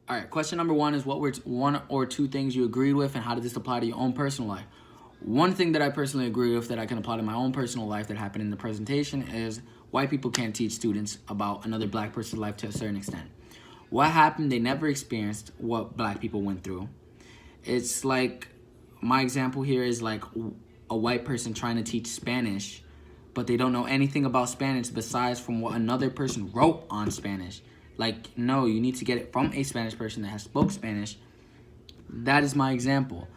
All right, question number one is what were one or two things you agreed with, and how did this apply to your own personal life? One thing that I personally agree with that I can apply to my own personal life that happened in the presentation is white people can't teach students about another black person's life to a certain extent. What happened? They never experienced what black people went through. It's like, my example here is like a white person trying to teach Spanish, but they don't know anything about Spanish besides from what another person wrote on Spanish. Like, no, you need to get it from a Spanish person that has spoke Spanish. That is my example.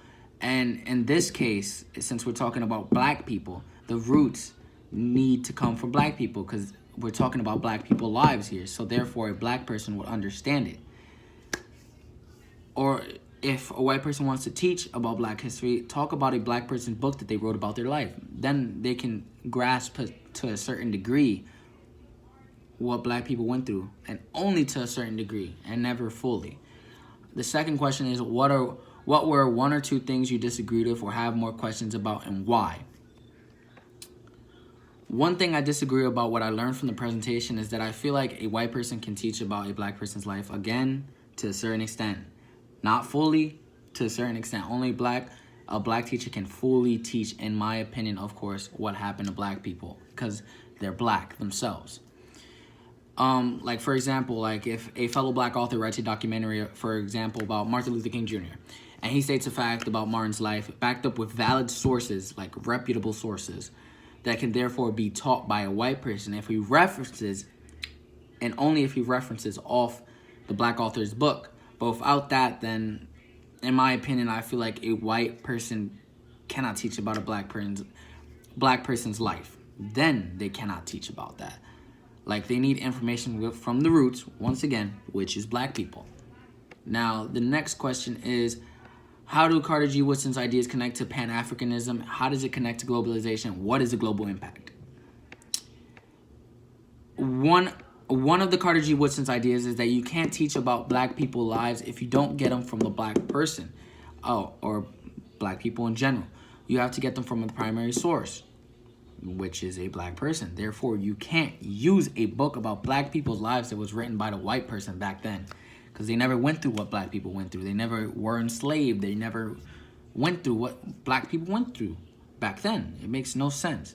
And in this case, since we're talking about black people, the roots need to come from black people because we're talking about black people's lives here. So therefore, a black person would understand it. Or if a white person wants to teach about black history, talk about a black person's book that they wrote about their life. Then they can grasp to a certain degree what black people went through, and only to a certain degree, and never fully. The second question is, what were one or two things you disagreed with or have more questions about, and why? One thing I disagree about what I learned from the presentation is that I feel like a white person can teach about a black person's life, again, to a certain extent. Not fully, to a certain extent. Only a black teacher can fully teach, in my opinion, of course, what happened to black people, because they're black themselves. Like, for example, like if a fellow black author writes a documentary, for example, about Martin Luther King Jr., and he states a fact about Martin's life backed up with valid sources, like reputable sources, that can therefore be taught by a white person if he references, and only if he references off the black author's book. But without that, then, in my opinion, I feel like a white person cannot teach about a black person's life. Then they cannot teach about that. Like, they need information from the roots, once again, which is black people. Now, the next question is, how do Carter G. Woodson's ideas connect to Pan-Africanism? How does it connect to globalization? What is the global impact? One of the Carter G. Woodson's ideas is that you can't teach about black people's lives if you don't get them from the black person, or black people in general. You have to get them from a primary source, which is a black person. Therefore, you can't use a book about black people's lives that was written by the white person back then, because they never went through what black people went through. They never were enslaved. They never went through what black people went through back then. It makes no sense.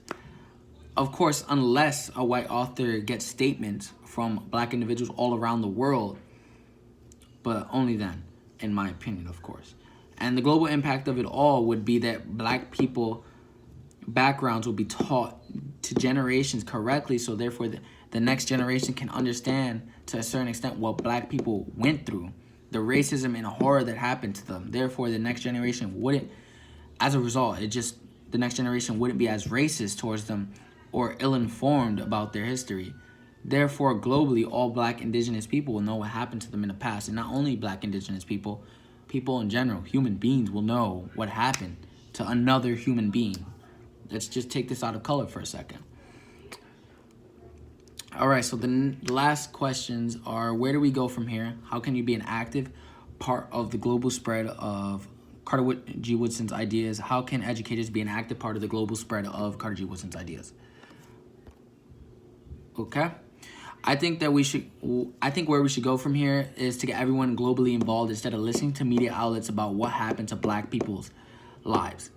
Of course, unless a white author gets statements from black individuals all around the world, but only then, in my opinion, of course. And the global impact of it all would be that black people backgrounds will be taught to generations correctly, so therefore the next generation can understand to a certain extent what black people went through, the racism and horror that happened to them. Therefore, the next generation wouldn't, as a result, the next generation wouldn't be as racist towards them or ill-informed about their history. Therefore, globally, all black indigenous people will know what happened to them in the past. And not only black indigenous people, people in general, human beings will know what happened to another human being. Let's just take this out of color for a second. All right, so the last questions are, where do we go from here? How can you be an active part of the global spread of Carter G. Woodson's ideas? How can educators be an active part of the global spread of Carter G. Woodson's ideas? Okay. I think where we should go from here is to get everyone globally involved instead of listening to media outlets about what happened to black people's lives.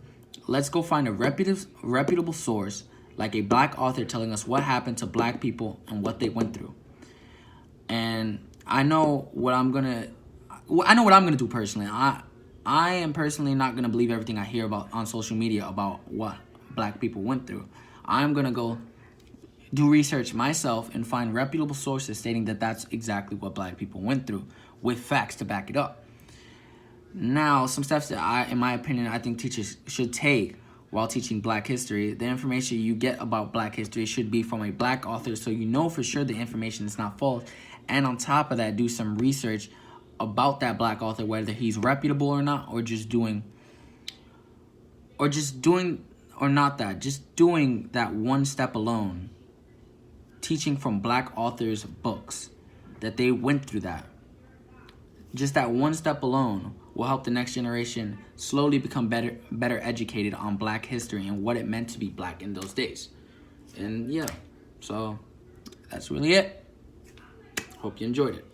Let's go find a reputable source, like a black author telling us what happened to black people and what they went through. And I know what I'm gonna do personally. I am personally not gonna believe everything I hear about on social media about what black people went through. I'm gonna go do research myself and find reputable sources stating that that's exactly what black people went through, with facts to back it up. Now, some steps that in my opinion, I think teachers should take while teaching black history. The information you get about black history should be from a black author, so you know for sure the information is not false. And on top of that, do some research about that black author, whether he's reputable or not, or just doing that one step alone. Teaching from black authors' books that they went through that. Just that one step alone will help the next generation slowly become better educated on black history and what it meant to be black in those days. And yeah, so that's really it. Hope you enjoyed it.